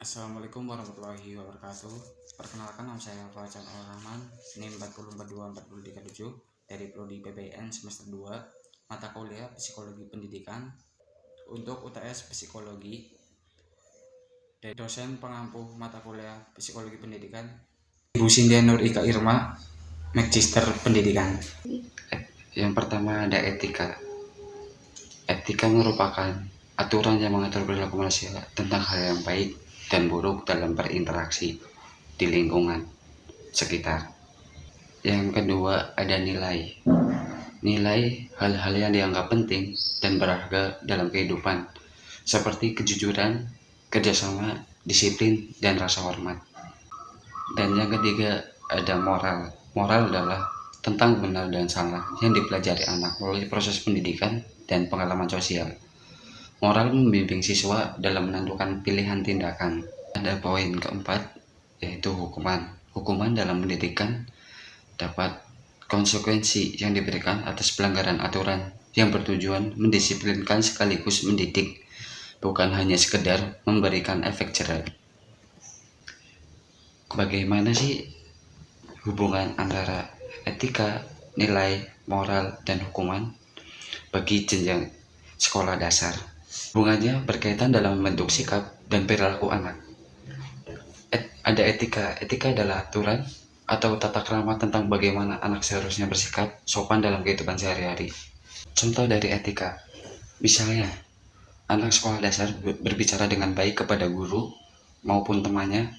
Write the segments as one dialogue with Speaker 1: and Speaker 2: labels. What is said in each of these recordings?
Speaker 1: Assalamualaikum warahmatullahi wabarakatuh. Perkenalkan, nama saya Fajar Al-Rahman, NIM 4424037 dari Prodi PPN semester 2, mata kuliah Psikologi Pendidikan. Untuk UTS Psikologi, dari dosen pengampu mata kuliah Psikologi Pendidikan, Ibu Sindia Nur Ika Irma, Magister Pendidikan.
Speaker 2: Yang pertama ada etika. Etika merupakan aturan yang mengatur perilaku manusia tentang hal yang baik dan buruk dalam berinteraksi di lingkungan sekitar. Yang kedua ada nilai. Nilai hal-hal yang dianggap penting dan berharga dalam kehidupan, seperti kejujuran, kerjasama, disiplin, dan rasa hormat. Dan yang ketiga ada moral. Moral adalah tentang benar dan salah yang dipelajari anak melalui proses pendidikan dan pengalaman sosial. Moral membimbing siswa dalam menentukan pilihan tindakan. Ada poin keempat, yaitu hukuman. Hukuman dalam pendidikan dapat konsekuensi yang diberikan atas pelanggaran aturan yang bertujuan mendisiplinkan sekaligus mendidik, bukan hanya sekedar memberikan efek jerah. Bagaimana sih hubungan antara etika, nilai, moral, dan hukuman bagi jenjang sekolah dasar? Hubungannya berkaitan dalam membentuk sikap dan perilaku anak. Ada etika. Etika adalah aturan atau tata krama tentang bagaimana anak seharusnya bersikap sopan dalam kehidupan sehari-hari. Contoh dari etika, misalnya anak sekolah dasar berbicara dengan baik kepada guru maupun temannya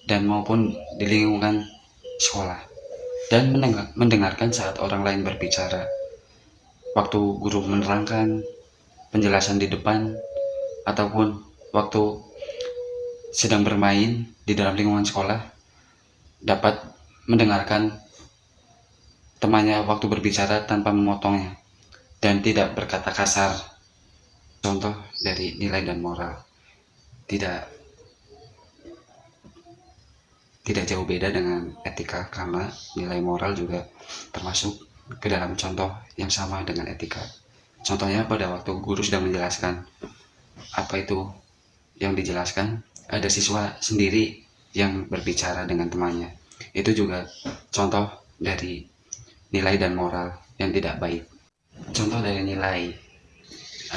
Speaker 2: dan maupun di lingkungan sekolah, dan mendengarkan saat orang lain berbicara. Waktu guru menerangkan penjelasan di depan, ataupun waktu sedang bermain di dalam lingkungan sekolah, dapat mendengarkan temannya waktu berbicara tanpa memotongnya dan tidak berkata kasar. Contoh dari nilai dan moral tidak jauh beda dengan etika, karena nilai moral juga termasuk ke dalam contoh yang sama dengan etika. Contohnya pada waktu guru sedang menjelaskan apa itu yang dijelaskan, ada siswa sendiri yang berbicara dengan temannya. Itu juga contoh dari nilai dan moral yang tidak baik. Contoh dari nilai,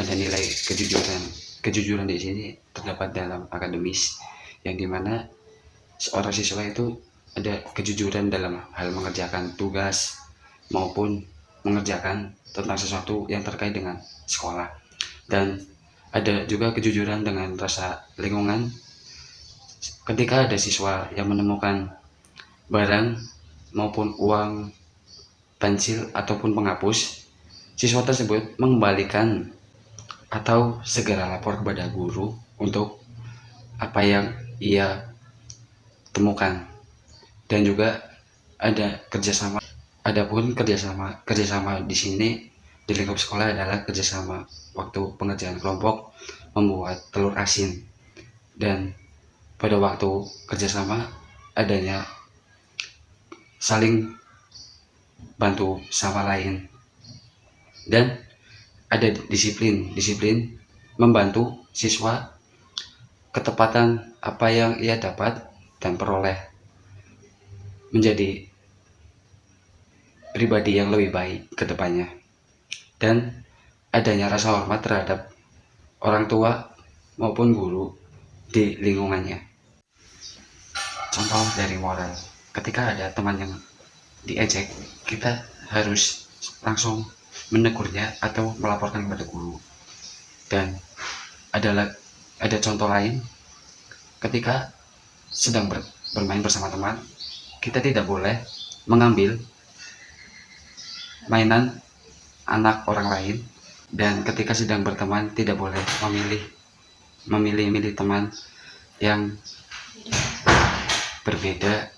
Speaker 2: ada nilai kejujuran. Kejujuran di sini terdapat dalam akademis, yang dimana seorang siswa itu ada kejujuran dalam hal mengerjakan tugas maupun mengerjakan tentang sesuatu yang terkait dengan sekolah. Dan ada juga kejujuran dengan rasa lingkungan. Ketika ada siswa yang menemukan barang maupun uang, pensil ataupun penghapus, siswa tersebut mengembalikan atau segera lapor kepada guru untuk apa yang ia temukan. Dan juga ada kerjasama. Adapun kerjasama di sini di lingkup sekolah adalah kerjasama waktu pengerjaan kelompok membuat telur asin, dan pada waktu kerjasama adanya saling bantu sama lain. Dan ada disiplin membantu siswa ketepatan apa yang ia dapat dan peroleh menjadi pribadi yang lebih baik ke depannya. Dan adanya rasa hormat terhadap orang tua maupun guru di lingkungannya. Contoh dari moral, ketika ada teman yang diejek, kita harus langsung menegurnya atau melaporkan kepada guru. Dan ada contoh lain, ketika sedang bermain bersama teman, kita tidak boleh mengambil mainan anak orang lain. Dan ketika sedang berteman, tidak boleh memilih teman yang berbeda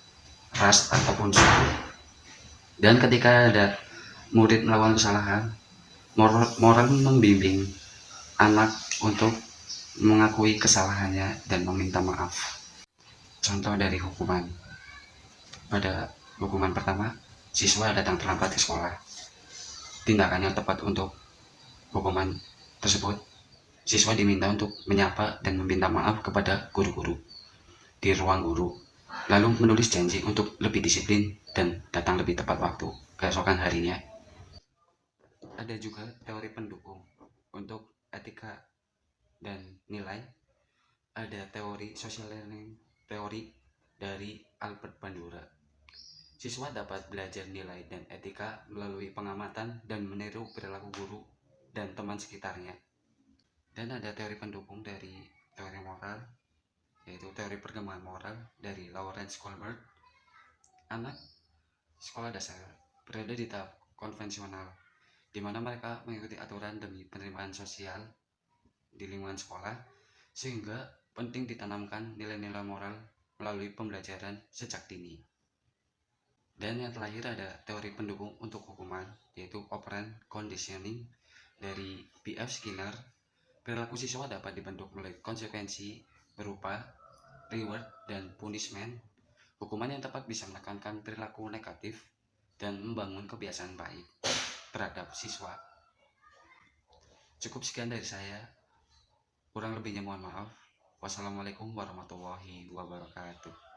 Speaker 2: ras ataupun suku. Dan ketika ada murid melakukan kesalahan, moral membimbing anak untuk mengakui kesalahannya dan meminta maaf. Contoh dari hukuman, pada hukuman pertama, siswa datang terlambat ke sekolah. Tindakan yang tepat untuk hukuman tersebut Siswa diminta untuk menyapa dan meminta maaf kepada guru-guru di ruang guru, lalu menulis janji untuk lebih disiplin dan datang lebih tepat waktu keesokan harinya. Ada juga teori pendukung untuk etika dan nilai. Ada teori social learning teori dari Albert Bandura. Siswa dapat belajar nilai dan etika melalui pengamatan dan meniru perilaku guru dan teman sekitarnya. Dan ada teori pendukung dari teori moral, yaitu teori perkembangan moral dari Lawrence Kohlberg. Anak sekolah dasar berada di tahap konvensional, di mana mereka mengikuti aturan demi penerimaan sosial di lingkungan sekolah, sehingga penting ditanamkan nilai-nilai moral melalui pembelajaran sejak dini. Dan yang terakhir ada teori pendukung untuk hukuman, yaitu operant conditioning dari B.F. Skinner. Perilaku siswa dapat dibentuk melalui konsekuensi berupa reward dan punishment. Hukuman yang tepat bisa menekankan perilaku negatif dan membangun kebiasaan baik terhadap siswa. Cukup sekian dari saya. Kurang lebihnya mohon maaf. Wassalamualaikum warahmatullahi wabarakatuh.